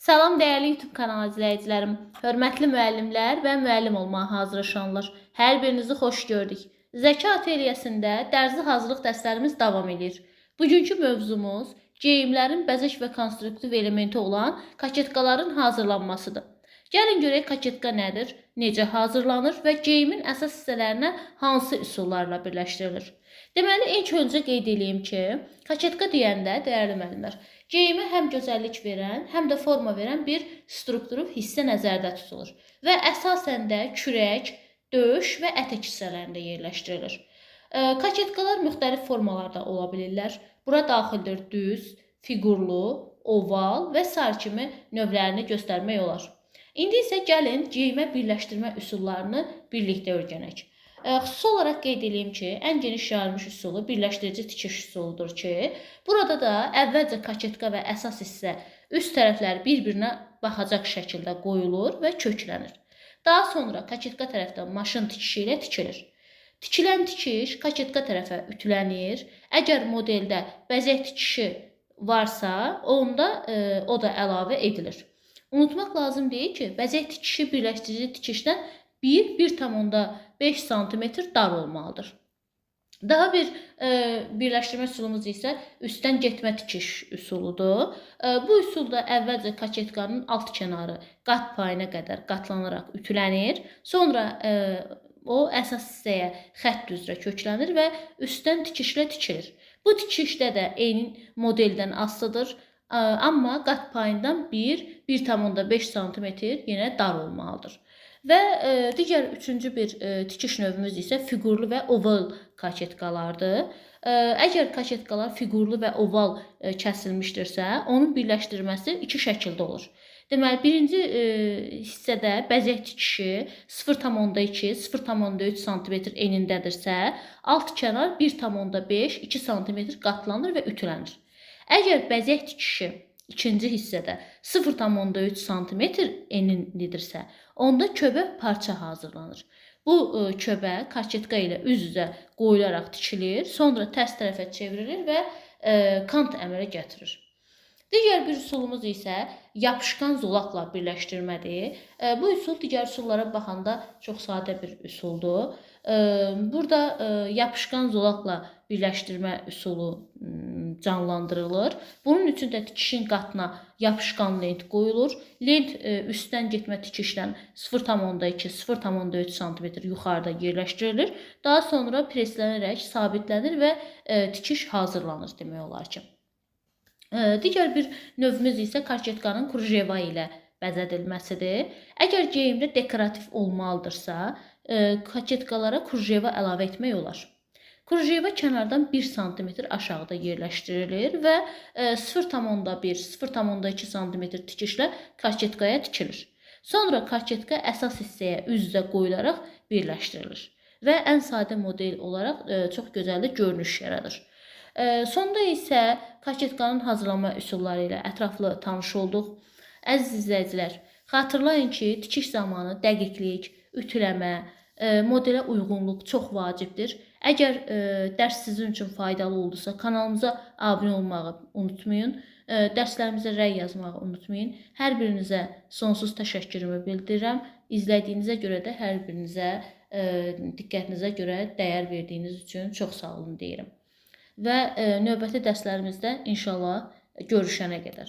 Salam dəyərli YouTube kanalı izləyicilərim, hörmətli müəllimlər və müəllim olmağa hazırlaşanlar. Hər birinizi xoş gördük. Zəka ateliyəsində dərzi hazırlıq dərslərimiz davam edir. Bugünkü mövzumuz geyimlərin bəzək və konstruktiv elementi olan kaçetkaların hazırlanmasıdır. Gəlin görək kaçetka nədir, necə hazırlanır və geyimin əsas hissələrinə hansı üsullarla birləşdirilir. Deməli, ilk öncə qeyd edeyim ki, kaçetka deyəndə, dəyərli müəllimlər, geyimə həm gözəllik verən, həm də forma verən bir struktur hissə nəzərdə tutulur və əsasən də kürək, döş və ətək hissələrində yerləşdirilir. Kaçetkalar müxtəlif formalarda ola bilirlər. Bura daxildir düz, fiqurlu, oval və sair kimi növlərini göstərmək olar. İndi isə gəlin geyimə birləşdirmə üsullarını birlikdə öyrənək. Xüsusi olaraq qeyd edeyim ki, ən geniş yayılmış üsulu birləşdirici tikiş üsuludur ki, burada da əvvəlcə kaçetka və əsas hissə üst tərəfləri bir-birinə baxacaq şəkildə qoyulur və köklənir. Daha sonra kaçetka tərəfdən maşın tikişi ilə tikilir. Tikilən tikiş kaçetka tərəfə ütülənir. Əgər modeldə bəzək tikişi varsa, onda o da əlavə edilir. Unutmaq lazım deyil ki, bəzək tikişi birləşdirici tikişdən 1,5 sm dar olmalıdır. Daha bir birləşdirmə üsulumuz isə üstdən getmə tikiş üsuludur. Bu üsulda əvvəlcə kaçetkanın alt kənarı qat payına qədər qatlanaraq ütülənir. Sonra o əsas hissəyə xətt üzrə köklənir və üstdən tikişlə tikilir. Bu tikişdə də eyni modeldən asılıdır. Amma qat payından 1,5 sm yenə dar olmalıdır. Və digər üçüncü bir tikiş növümüz isə fiqurlu və oval kaçetkalardır. Əgər kaçetkalar fiqurlu və oval kəsilmişdirsə, onun birləşdirilməsi iki şəkildə olur. Deməli, birinci hissədə bəzək tikişi 0,2-0,3 sm enindədirsə, alt kənar 1,5-2 sm qatlanır və ütülənir. Əgər bəzək tikişi ikinci hissədə 0,3 sm eninlidirsə, onda köbə parça hazırlanır. Bu köbə kaçetka ilə üz-üzə qoyularaq tikilir, sonra tərs tərəfə çevrilir və kant əmələ gətirir. Digər bir üsulumuz isə yapışqan zolaqla birləşdirmədir. Bu üsul digər üsullara baxanda çox sadə bir üsuldur. Burada yapışqan zolaqla birləşdirmə üsulu canlandırılır. Bunun üçün də tikişin qatına yapışqan lent qoyulur. Lent üstdən getmə tikişlə 0,2-0,3 sm yuxarıda yerləşdirilir. Daha sonra preslənərək sabitlənir və tikiş hazırlanır demək olar ki. Digər bir növümüz isə kaçetkanın krujeva ilə bəzədilməsidir. Əgər geyimdə dekorativ olmalıdırsa, kaçetkalara krujeva əlavə etmək olar. Krujeva kənardan 1 sm aşağıda yerləşdirilir və 0,1-0,2 sm tikişlə kaçetkaya tikilir. Sonra kaçetka əsas hissəyə üz-üzə qoyularaq birləşdirilir və ən sadə model olaraq çox gözəl görünüş yaradır. Sonda isə kaçetkanın hazırlanma üsulları ilə ətraflı tanış olduq. Əziz izləyicilər, xatırlayın ki, tikiş zamanı dəqiqlik, ütüləmə, modelə uyğunluq çox vacibdir. Əgər dərs sizin üçün faydalı oldusa, kanalımıza abunə olmağı unutmayın. Dərslərimizə rəy yazmağı unutmayın. Hər birinizə sonsuz təşəkkürümü bildirirəm. İzlədiyinizə görə də hər birinizə diqqətinizə görə dəyər verdiyiniz üçün çox sağ olun deyirəm. Və növbəti dərslərimizdə inşallah görüşənə qədər.